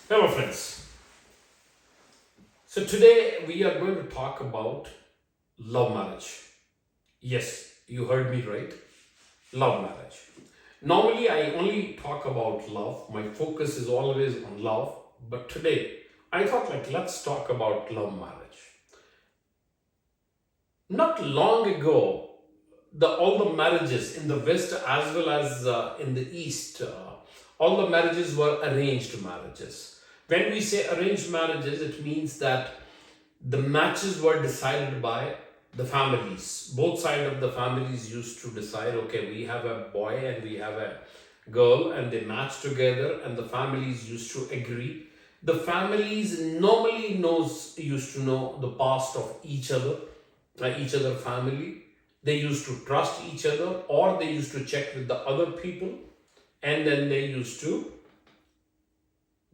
Hello, friends. So, today we are going to talk about love marriage. Yes, you heard me right. Love marriage. Normally, I only talk about love. My focus is always on love. But today, I thought, let's talk about love marriage. Not long ago, all the marriages in the West as well as in the East, all the marriages were arranged marriages. When we say arranged marriages, it means that the matches were decided by the families. Both sides of the families used to decide, okay, we have a boy and we have a girl, and they match together, and the families used to agree. The families normally knows used to know the past of each other family. They used to trust each other, or they used to check with the other people, and then they used to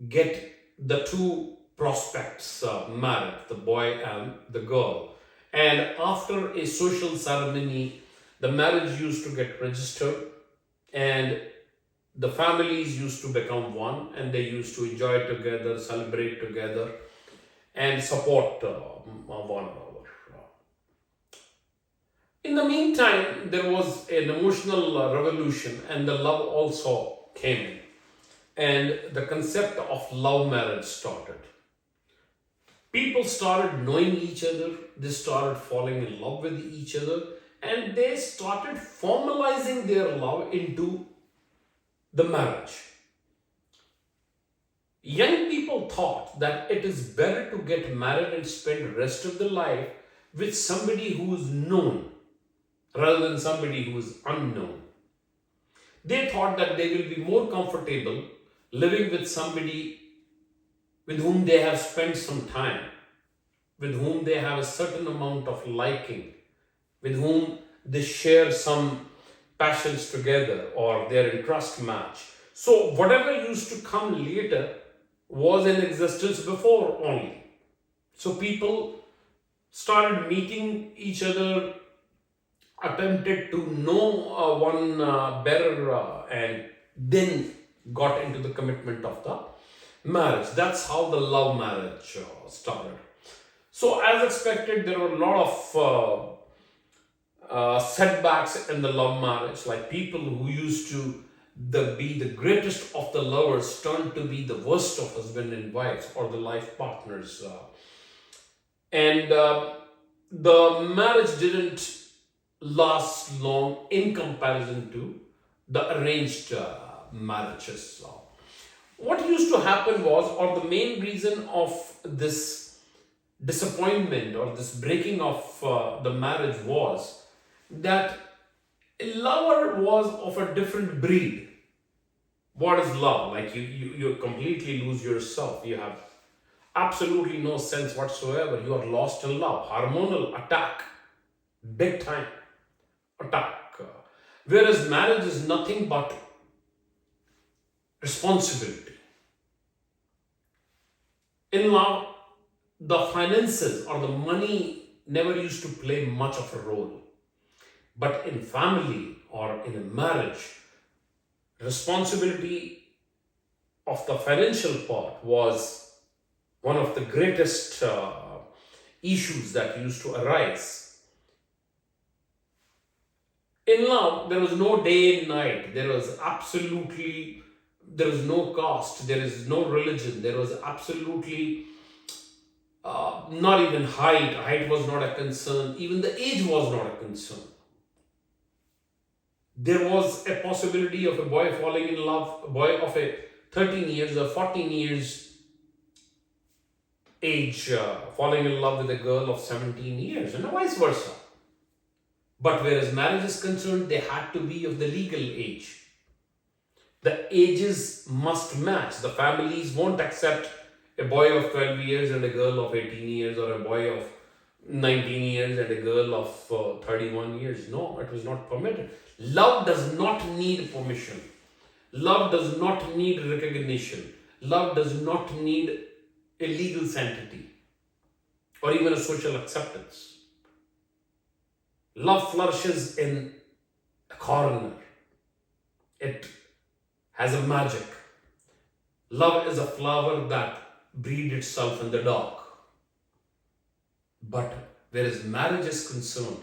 get the two prospects married, the boy and the girl. And after a social ceremony, the marriage used to get registered, and the families used to become one, and they used to enjoy together, celebrate together, and support one another. In the meantime, there was an emotional revolution, and the love also came in, and the concept of love marriage started. People started knowing each other, they started falling in love with each other, and they started formalizing their love into the marriage. Young people thought that it is better to get married and spend the rest of their life with somebody who is known rather than somebody who is unknown. They thought that they will be more comfortable living with somebody with whom they have spent some time, with whom they have a certain amount of liking, with whom they share some passions together or their interest match. So, whatever used to come later was in existence before only. So, people started meeting each other, attempted to know one better, and then got into the commitment of the marriage. That's how the love marriage started. So, as expected, there were a lot of setbacks in the love marriage, like people who used to be the greatest of the lovers turned to be the worst of husband and wives or the life partners. And the marriage didn't last long in comparison to the arranged marriages. What used to happen was, or the main reason of this disappointment or this breaking of the marriage was that a lover was of a different breed. What is love? Like you completely lose yourself. You have absolutely no sense whatsoever. You are lost in love. Hormonal attack, big time attack. Whereas marriage is nothing but responsibility. In love, the finances or the money never used to play much of a role. But in family or in a marriage, responsibility of the financial part was one of the greatest issues that used to arise. In love, there was no day and night. There was no caste, there is no religion, there was absolutely not even height. Height was not a concern. Even the age was not a concern. There was a possibility of a boy falling in love, a boy of a 13 years or 14 years age falling in love with a girl of 17 years, and vice versa. But whereas marriage is concerned, they had to be of the legal age. The ages must match. The families won't accept a boy of 12 years and a girl of 18 years, or a boy of 19 years and a girl of 31 years. No, it was not permitted. Love does not need permission. Love does not need recognition. Love does not need a legal sanctity or even a social acceptance. Love flourishes in a corner. It has a magic. Love is a flower that breeds itself in the dark. But whereas marriage is concerned,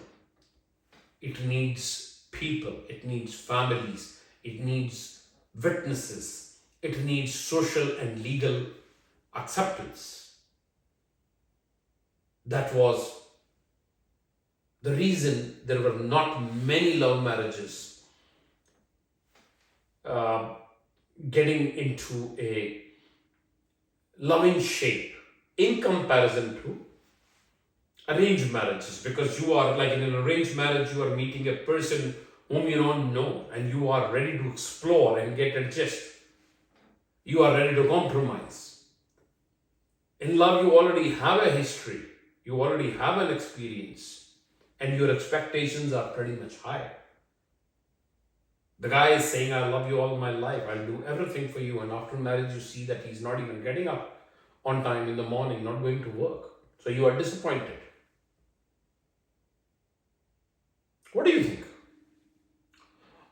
it needs people, it needs families, it needs witnesses, it needs social and legal acceptance. That was the reason there were not many love marriages uh, getting into a loving shape in comparison to arranged marriages, because you are like in an arranged marriage, you are meeting a person whom you don't know and you are ready to explore and get adjust. You are ready to compromise. In love, you already have a history, you already have an experience, and your expectations are pretty much high. The guy is saying, I love you all my life, I'll do everything for you, and after marriage, you see that he's not even getting up on time in the morning, not going to work. So you are disappointed. What do you think?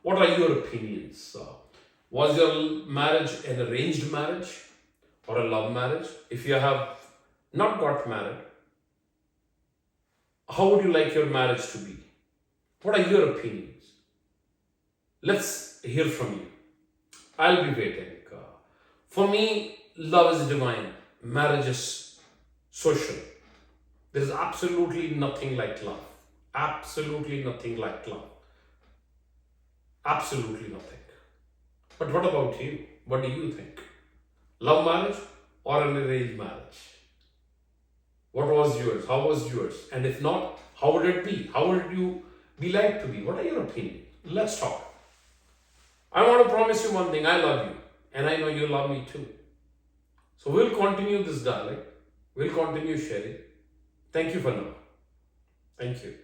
What are your opinions? Was your marriage an arranged marriage or a love marriage? If you have not got married, how would you like your marriage to be? What are your opinions? Let's hear from you. I'll be waiting. For me, love is divine, marriage is social. There is absolutely nothing like love. Absolutely nothing like love. Absolutely nothing. But what about you? What do you think? Love marriage or an arranged marriage? What was yours? How was yours? And if not, how would it be? How would you be like to be? What are your opinions? Let's talk. I want to promise you one thing. I love you. And I know you love me too. So we'll continue this dialogue. We'll continue sharing. Thank you for now. Thank you.